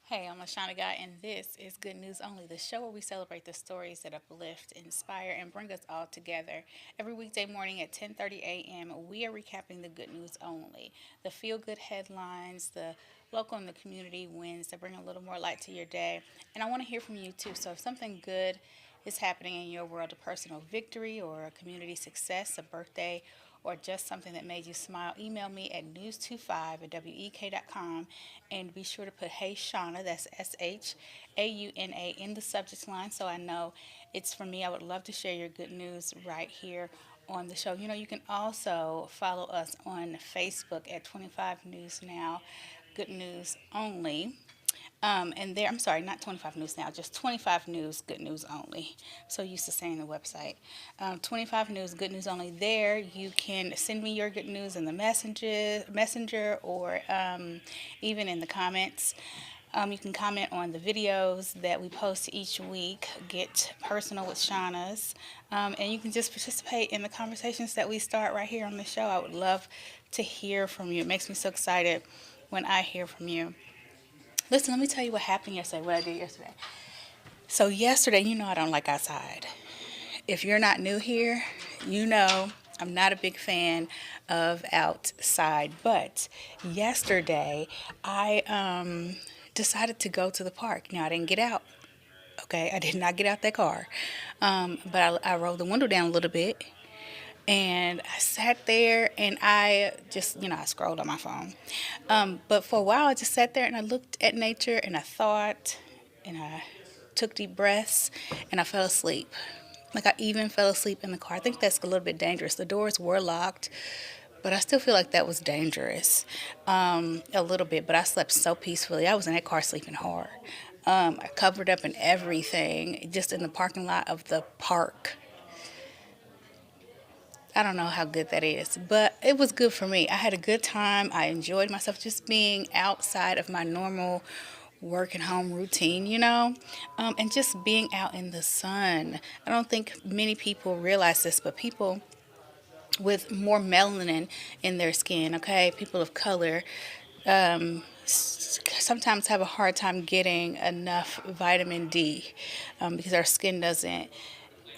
Hey, I'm Lashana Guy, and this is Good News Only, the show where we celebrate the stories that uplift, inspire, and bring us all together. Every weekday morning at 10:30 a.m., we are recapping the good news only, the feel-good headlines, the local and the community wins that bring a little more light to your day. And I want to hear from you too. So if something good is happening in your world, a personal victory or a community success, a birthday, or just something that made you smile, email me at news25 at wek.com and be sure to put Hey Shauna, that's SHAUNA, in the subject line so I know it's for me. I would love to share your good news right here on the show. You know, you can also follow us on Facebook at 25 News Now, Good News Only. And there, I'm sorry, not 25 News Now, just 25 News, Good News Only. So used to saying the website. 25 News, Good News Only. There, you can send me your good news in the messenger or even in the comments. You can comment on the videos that we post each week, get personal with Shauna's, and you can just participate in the conversations that we start right here on the show. I would love to hear from you. It makes me so excited when I hear from you. Listen, let me tell you what happened yesterday, what I did yesterday. So, yesterday, you know I don't like outside. If you're not new here, you know I'm not a big fan of outside. But yesterday, I decided to go to the park. Now, I didn't get out. Okay, I did not get out that car. But I rolled the window down a little bit and I sat there and I just, I scrolled on my phone. But for a while, I just sat there and I looked at nature and I thought and I took deep breaths and I fell asleep. Like I even fell asleep in the car. I think that's a little bit dangerous. The doors were locked, but I still feel like that was dangerous a little bit. But I slept so peacefully. I was in that car sleeping hard. I covered up and everything just in the parking lot of the park. I don't know how good that is, but it was good for me. I had a good time. I enjoyed myself just being outside of my normal work and home routine, and just being out in the sun. I don't think many people realize this, but people with more melanin in their skin, okay, people of color, sometimes have a hard time getting enough vitamin D because our skin doesn't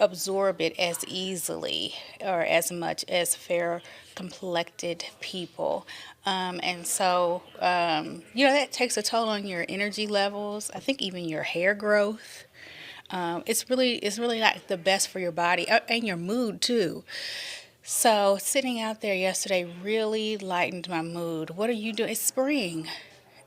absorb it as easily or as much as fair complected people. That takes a toll on your energy levels. I think even your hair growth. It's really not the best for your body and your mood too. So sitting out there yesterday really lightened my mood. What are you doing? It's spring.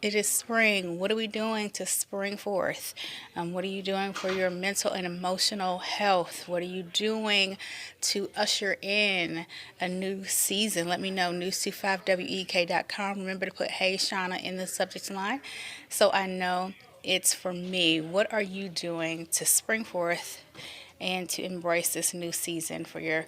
It is spring. What are we doing to spring forth? What are you doing for your mental and emotional health? What are you doing to usher in a new season? Let me know. News25wek.com. Remember to put Hey Shauna in the subject line so I know it's for me. What are you doing to spring forth and to embrace this new season for your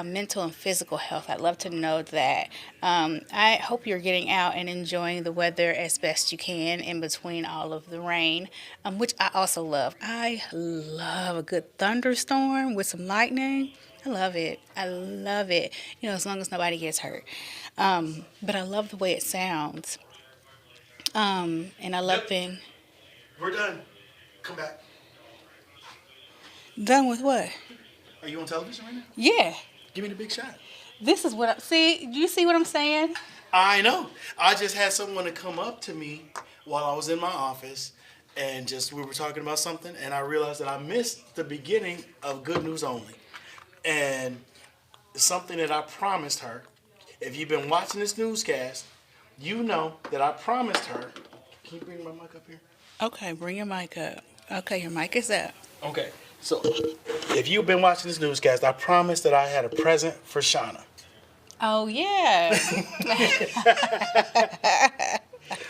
mental and physical health? I'd love to know that. I hope you're getting out and enjoying the weather as best you can in between all of the rain, which I also love. I love a good thunderstorm with some lightning. I love it. I love it. As long as nobody gets hurt. But I love the way it sounds. And I love Yep, being we're done. Come back. done with what? Are you on television right now? Yeah. Give me the big shot. This is what I see. Do you see what I'm saying? I know. I just had someone to come up to me while I was in my office and just we were talking about something and I realized that I missed the beginning of Good News Only. And it's something that I promised her. If you've been watching this newscast, you know that I promised her. Can you bring my mic up here? Okay, bring your mic up. Okay, your mic is up. Okay. So if you've been watching this newscast, I promised that I had a present for Shauna. Oh, yeah.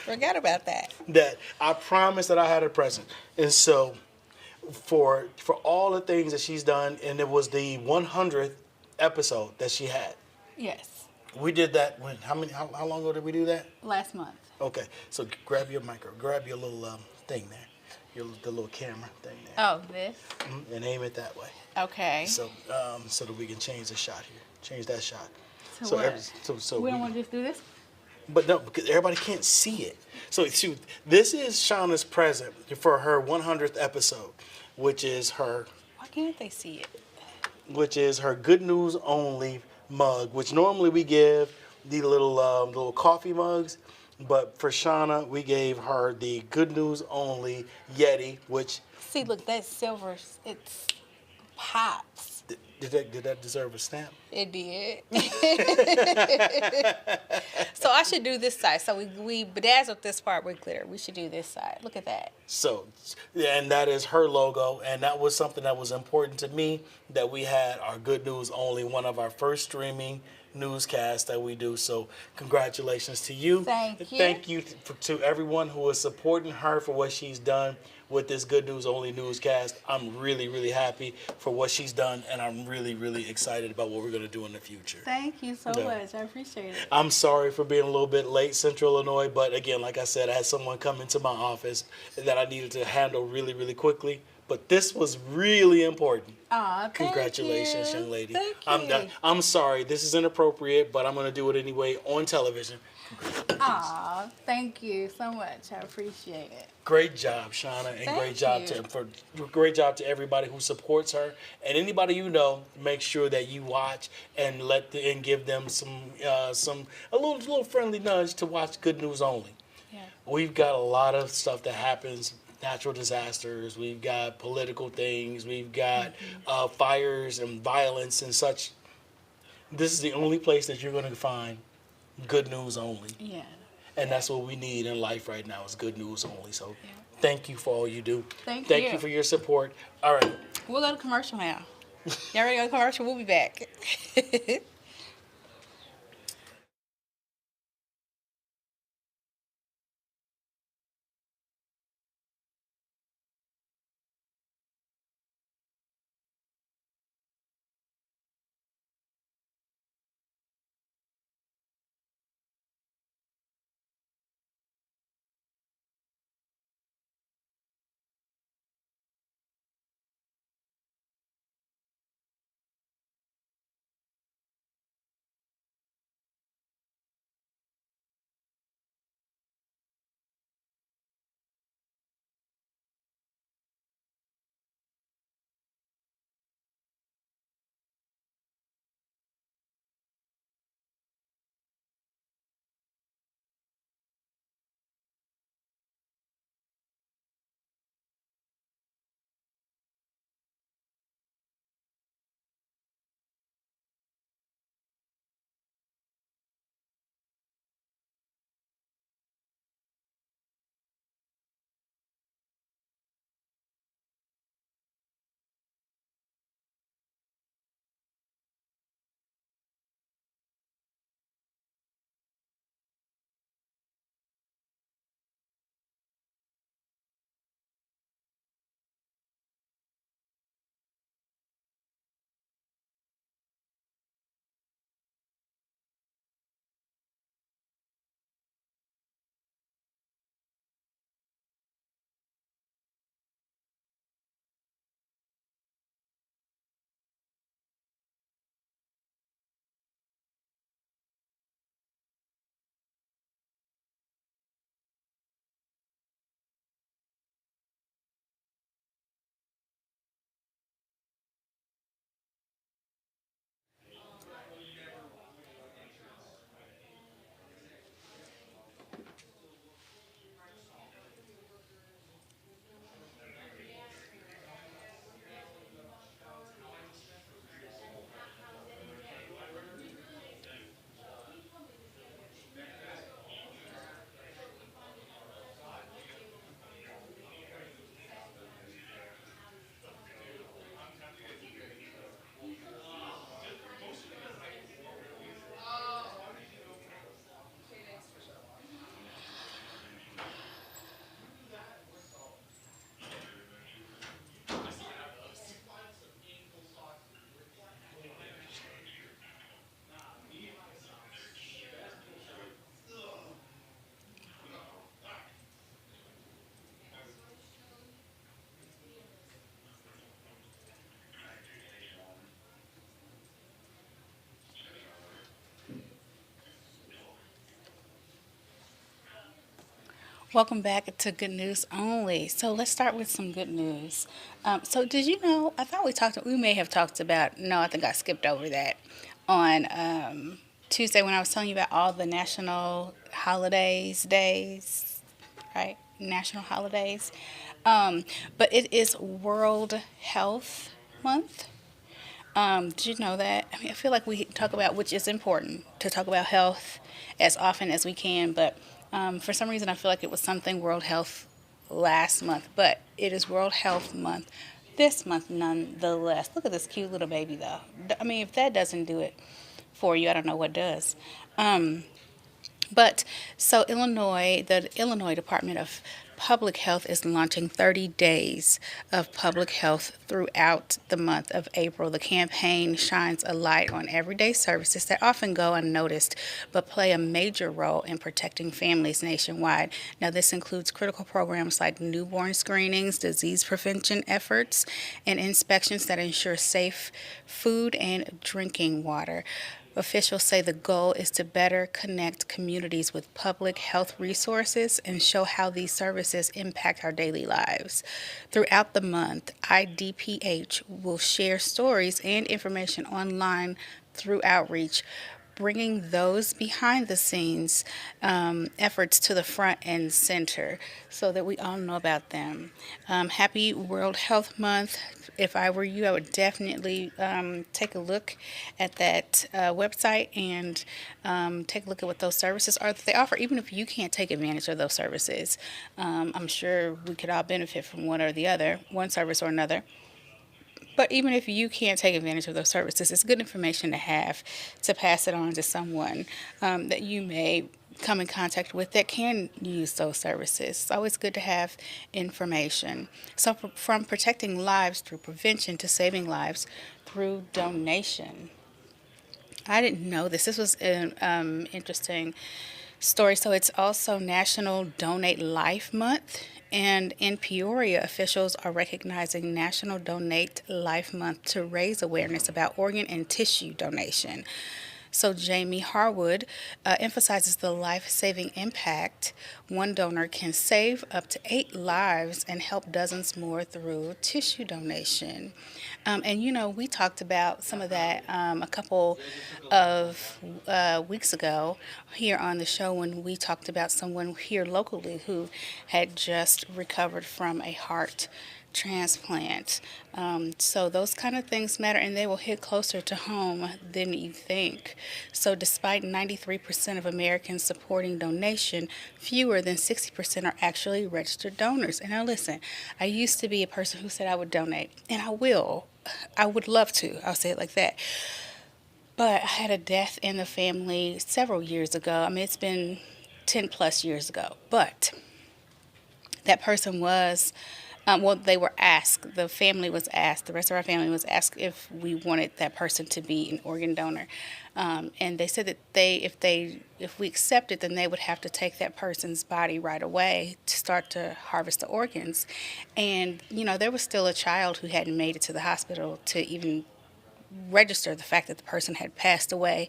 Forgot about that. That I promised that I had a present. And so for all the things that she's done, and it was the 100th episode that she had. Yes, We did that when how long ago did we do that? last month. Okay, so grab your micro, grab your little thing there, the little camera thing there, Oh, this? and aim it that way. Okay. So that we can change the shot here, change that shot. So So what? every, so We we don't want to just do this? But no, because everybody can't see it. So this is Shauna's present for her 100th episode, which is her Why can't they see it? Good News Only mug, which normally we give the little coffee mugs, but for Shauna we gave her the Good News Only Yeti, which See, look, that silver, it's pops. did that deserve a stamp? It did. So I should do this side. So we bedazzled this part with glitter. We should do this side. Look at that. So, and that is her logo, and that was something that was important to me, that we had our Good News Only, one of our first streaming newscasts that we do. So congratulations to you. Thank you. Thank you to everyone who is supporting her for what she's done with this Good News Only newscast. I'm really, really happy for what she's done, and I'm really, really excited about what we're going to do in the future. Thank you so Yeah. much. I appreciate it. I'm sorry for being a little bit late, Central Illinois, but again, like I said, I had someone come into my office that I needed to handle really, really quickly. But this was really important. Aw, Congratulations, thank you. young lady. Thank you. I'm sorry, this is inappropriate, but I'm going to do it anyway on television. Aw, thank you so much. I appreciate it. Great job, Shauna, and Thank great job to everybody who supports her, and anybody you know. Make sure that you watch and give them a little friendly nudge to watch Good News Only. Yeah. We've got a lot of stuff that happens. Natural disasters, we've got political things, we've got fires and violence and such. This is the only place that you're going to find Good News Only. Yeah. And that's what we need in life right now, is Good News Only. So Yeah. thank you for all you do. Thank Thank you. you for your support. All right. We'll go to commercial now. Y'all ready to go to commercial? We'll be back. Welcome back to Good News Only. So let's start with some good news. So did you know? I thought we may have talked about. No, I think I skipped over that on Tuesday when I was telling you about all the national days, right? National holidays. But it is World Health Month. Did you know that? I mean, I feel like we talk about, which is important, to talk about health as often as we can, but for some reason I feel like it was something World Health last month, but it is World Health Month this month nonetheless. Look at this cute little baby though. I mean, if that doesn't do it for you, I don't know what does. But so the Illinois Department of Public Health is launching 30 days of public health throughout the month of April. The campaign shines a light on everyday services that often go unnoticed but play a major role in protecting families nationwide. Now, this includes critical programs like newborn screenings, disease prevention efforts, and inspections that ensure safe food and drinking water. Officials say the goal is to better connect communities with public health resources and show how these services impact our daily lives. Throughout the month, IDPH will share stories and information online through outreach, bringing those behind the scenes efforts to the front and center so that we all know about them. Happy World Health Month. If I were you, I would definitely take a look at that website and take a look at what those services are that they offer, even if you can't take advantage of those services. I'm sure we could all benefit from one or the other, one service or another. But even if you can't take advantage of those services, it's good information to have to pass it on to someone that you may come in contact with that can use those services. It's always good to have information. So, from protecting lives through prevention to saving lives through donation. I didn't know this. This was an interesting story. So it's also National Donate Life Month. And in Peoria, officials are recognizing National Donate Life Month to raise awareness about organ and tissue donation. So Jamie Harwood emphasizes the life-saving impact. One donor can save up to 8 lives and help dozens more through tissue donation. And you know, we talked about some of that a couple of weeks ago here on the show when we talked about someone here locally who had just recovered from a heart transplant. So those kind of things matter and they will hit closer to home than you think. So despite 93% of Americans supporting donation, fewer than 60% are actually registered donors. And now listen, I used to be a person who said I would donate, and I will. I would love to. I'll say it like that. But I had a death in the family several years ago. I mean, it's been 10 plus years ago. But that person was they were asked, the family was asked, the rest of our family was asked if we wanted that person to be an organ donor. And they said that if we accepted, then they would have to take that person's body right away to start to harvest the organs. And, you know, there was still a child who hadn't made it to the hospital to even register the fact that the person had passed away,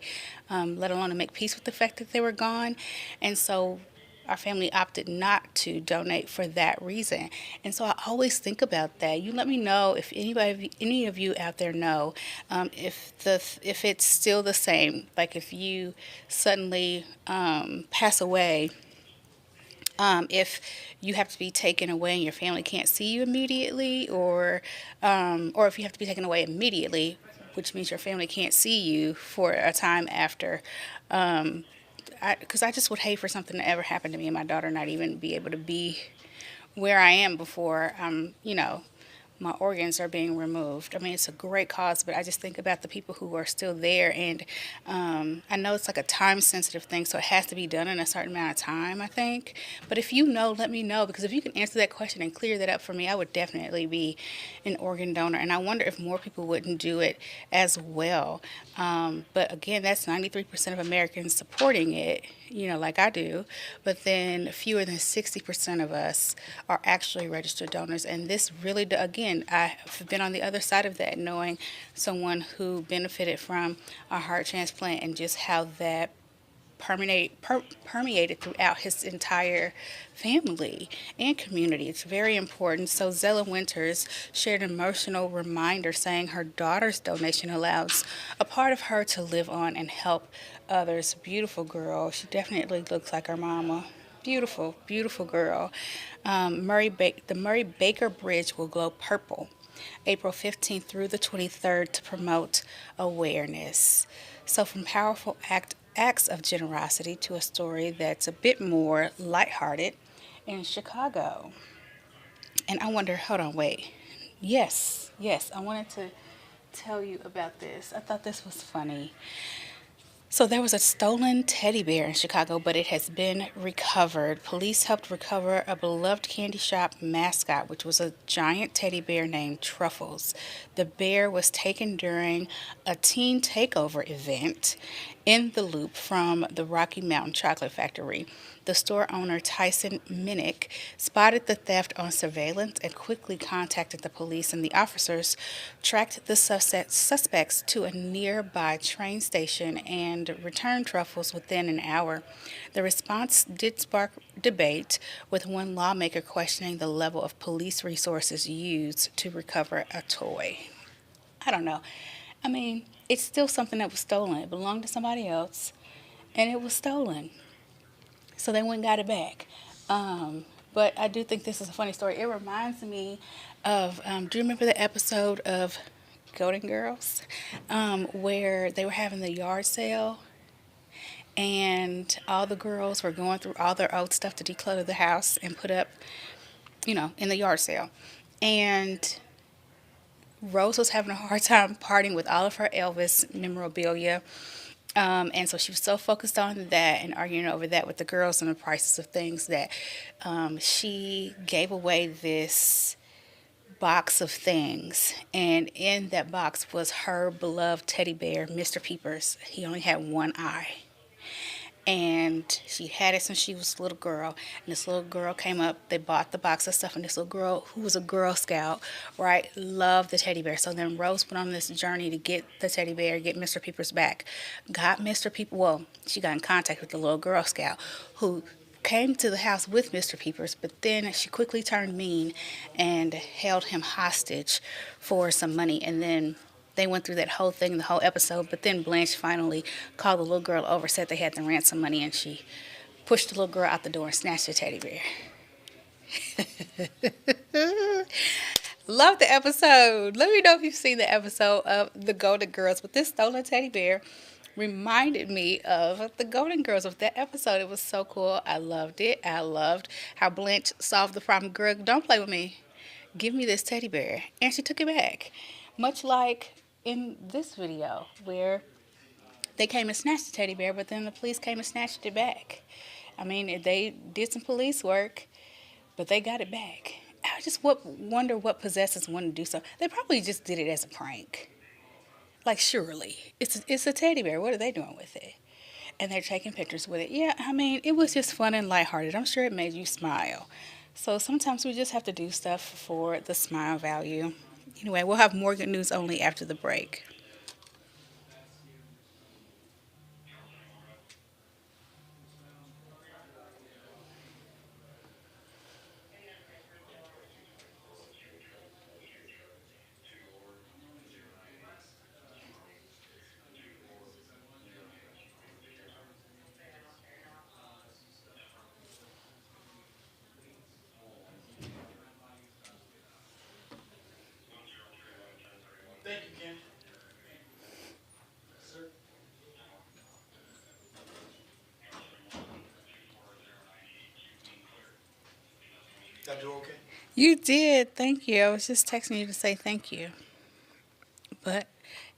let alone to make peace with the fact that they were gone. And so our family opted not to donate for that reason. And so I always think about that. You let me know if any of you out there know if it's still the same. Like if you suddenly pass away, if you have to be taken away and your family can't see you immediately, or if you have to be taken away immediately, which means your family can't see you for a time after. Because I just would hate for something to ever happen to me and my daughter not even be able to be where I am before, my organs are being removed. I mean, it's a great cause, but I just think about the people who are still there. And I know it's like a time-sensitive thing, so it has to be done in a certain amount of time, I think. But if you know, let me know, because if you can answer that question and clear that up for me, I would definitely be an organ donor. And I wonder if more people wouldn't do it as well. But again, that's 93% of Americans supporting it, like I do. But then fewer than 60% of us are actually registered donors. And this really, again, I've been on the other side of that, knowing someone who benefited from a heart transplant and just how that permeated throughout his entire family and community. It's very important. So Zella Winters shared an emotional reminder saying her daughter's donation allows a part of her to live on and help others. Beautiful girl. She definitely looks like her mama. Beautiful, beautiful girl. The Murray Baker Bridge will glow purple April 15th through the 23rd to promote awareness. So, from acts of generosity to a story that's a bit more lighthearted in Chicago. And I wonder, hold on, wait. Yes, I wanted to tell you about this. I thought this was funny. So there was a stolen teddy bear in Chicago, but it has been recovered. Police helped recover a beloved candy shop mascot, which was a giant teddy bear named Truffles. The bear was taken during a teen takeover event in the Loop from the Rocky Mountain Chocolate Factory. The store owner, Tyson Minnick, spotted the theft on surveillance and quickly contacted the police, and the officers tracked the suspects to a nearby train station and returned Truffles within an hour. The response did spark debate, with one lawmaker questioning the level of police resources used to recover a toy. I don't know. I mean, it's still something that was stolen. It belonged to somebody else, and it was stolen. So they went and got it back. But I do think this is a funny story. It reminds me of, do you remember the episode of Golden Girls where they were having the yard sale and all the girls were going through all their old stuff to declutter the house and put up, in the yard sale. And Rose was having a hard time parting with all of her Elvis memorabilia. And so she was so focused on that and arguing over that with the girls and the prices of things that she gave away this box of things. And in that box was her beloved teddy bear, Mr. Peepers. He only had one eye. And she had it since she was a little girl. And this little girl came up, they bought the box of stuff, and this little girl, who was a Girl Scout, right, loved the teddy bear. So then Rose went on this journey to get the teddy bear, get Mr. Peepers back. Got Mr. Peepers, well, she got in contact with the little Girl Scout, who came to the house with Mr. Peepers, but then she quickly turned mean and held him hostage for some money. And then they went through that whole thing, the whole episode, but then Blanche finally called the little girl over, said they had the ransom money, and she pushed the little girl out the door and snatched the teddy bear. Love the episode. Let me know if you've seen the episode of The Golden Girls, but this stolen teddy bear reminded me of the Golden Girls of that episode. It was so cool. I loved it. I loved how Blanche solved the problem. Girl, don't play with me. Give me this teddy bear. And she took it back. Much like in this video where they came and snatched the teddy bear, but then the police came and snatched it back. I mean, they did some police work, but they got it back. I just wonder what possesses one to do so. They probably just did it as a prank. Like, surely. It's a teddy bear. What are they doing with it? And they're taking pictures with it. Yeah, I mean, it was just fun and lighthearted. I'm sure it made you smile. So sometimes we just have to do stuff for the smile value. Anyway, we'll have more good news only after the break. Thank you, Ken. Sir. Did I do okay? You did. Thank you. I was just texting you to say thank you. But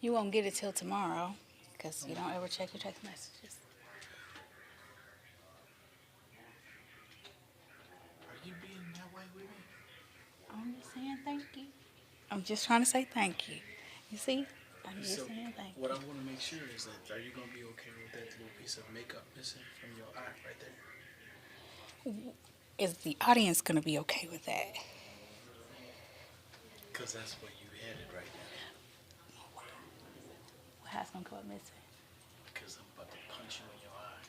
you won't get it till tomorrow because you don't ever check your text messages. Are you being that way with me? I'm just saying thank you. I'm just trying to say thank you. You see? I'm just So, saying thank you. what I want to make sure is that are you going to be okay with that little piece of makeup missing from your eye right there? Is the audience going to be okay with that? Because that's where you headed right now. How's going to come up missing? Because I'm about to punch you in your eye.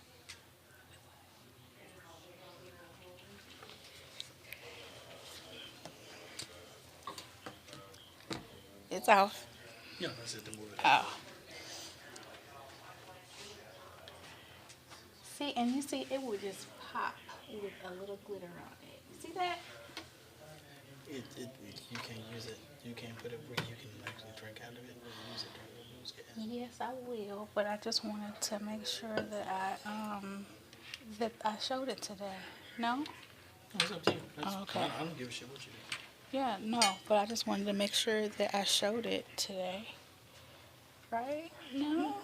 It's off. No, I said to move it. Oh. See, and you see, it would just pop with a little glitter on it. You see that? You can't use it. You can't put it where you can actually drink out of it. Use it during the booze gas. Yes, I will. But I just wanted to make sure that I showed it today. No? No, it's up to you. Oh, okay. I don't give a shit what you do. Yeah, no. But I just wanted to make sure that I showed it today. Right? No?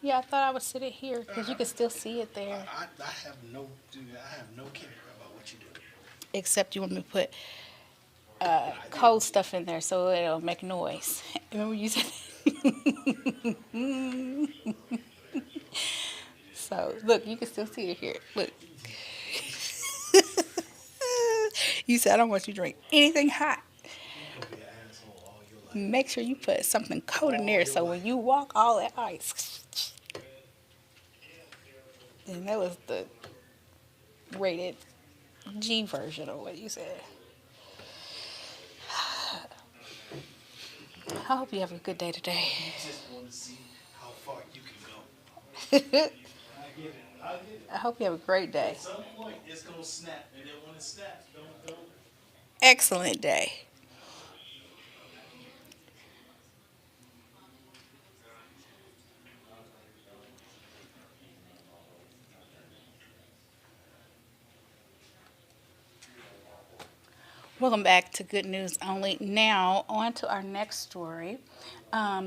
Yeah, I thought I would sit it here because you could still see it there. I have no care about what you do. Except you want me to put cold stuff in there so it'll make noise. Remember you said So, look, you can still see it here. Look. You said I don't want you to drink anything hot. You're gonna be an asshole all your life. Make sure you put something cold in there so when you walk, all that ice. And that was the rated G version of what you said. I hope you have a good day today. You just want to see how far you can go. I get it. I hope you have a great day. At some point, it's gonna snap, and then when it snaps, don't. Excellent day. Welcome back to Good News Only. Now, on to our next story,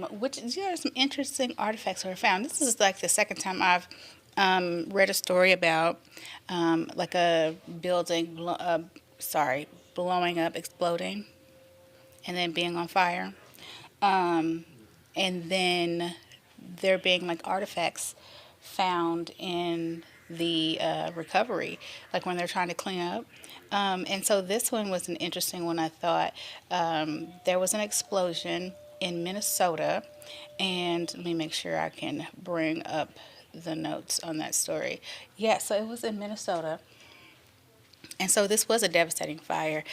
which there are some interesting artifacts that were found. This is like the second time I've read a story about like a building, blowing up, exploding, and then being on fire. And then there being like artifacts found in the recovery, like when they're trying to clean up. And so this one was an interesting one, I thought. There was an explosion in Minnesota, and let me make sure I can bring up the notes on that story. Yeah, so it was in Minnesota. And so this was a devastating fire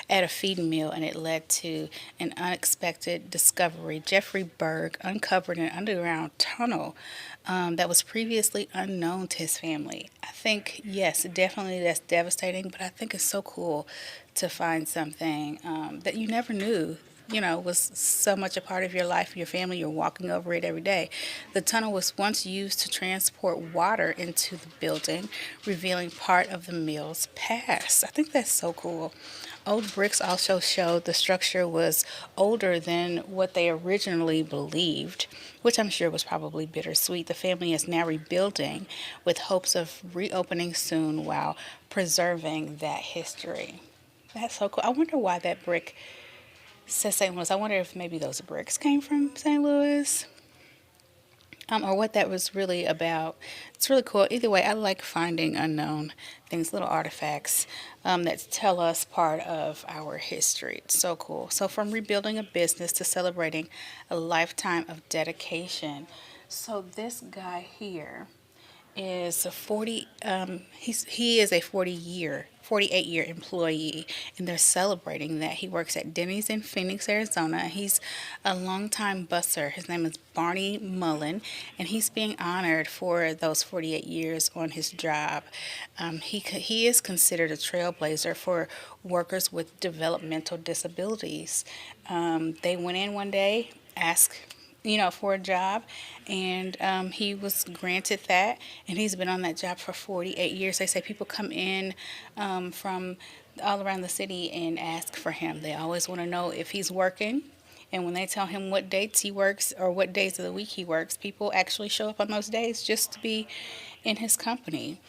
at a feeding mill, and it led to an unexpected discovery. Jeffrey Berg uncovered an underground tunnel that was previously unknown to his family. I think, yes, definitely that's devastating, but I think it's so cool to find something that you never knew, was so much a part of your life, your family. You're walking over it every day. The tunnel was once used to transport water into the building, revealing part of the mill's past. I think that's so cool. Old bricks also showed the structure was older than what they originally believed, which I'm sure was probably bittersweet. The family is now rebuilding with hopes of reopening soon while preserving that history. That's so cool. I wonder why that brick says St. Louis. I wonder if maybe those bricks came from St. Louis, or what that was really about. It's really cool. Either way, I like finding unknown things, little artifacts that tell us part of our history. It's so cool. So from rebuilding a business to celebrating a lifetime of dedication. So this guy here is a 40 he is a 48-year employee, and they're celebrating that. He works at Denny's in Phoenix, Arizona. He's a longtime busser. His name is Barney Mullen, and he's being honored for those 48 years on his job. He is considered a trailblazer for workers with developmental disabilities. They went in one day, asked for a job, and he was granted that, and he's been on that job for 48 years. They say people come in from all around the city and ask for him. They always want to know if he's working, and when they tell him what dates he works or what days of the week he works, people actually show up on those days just to be in his company.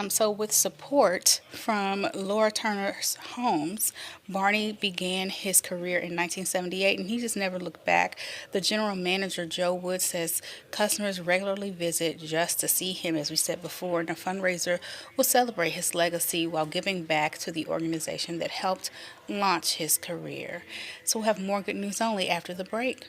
So with support from Laura Turner's Homes, Barney began his career in 1978, and he just never looked back. The general manager, Joe Wood, says customers regularly visit just to see him, as we said before, and the fundraiser will celebrate his legacy while giving back to the organization that helped launch his career. So we'll have more Good News Only after the break.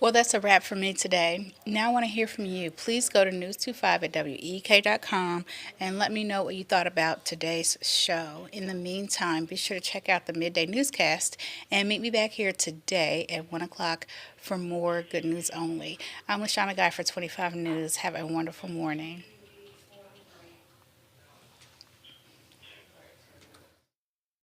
Well, that's a wrap for me today. Now I want to hear from you. Please go to news25 at WEK.com and let me know what you thought about today's show. In the meantime, be sure to check out the midday newscast and meet me back here today at 1 o'clock for more Good News Only. I'm Lashana Guy for 25 News. Have a wonderful morning.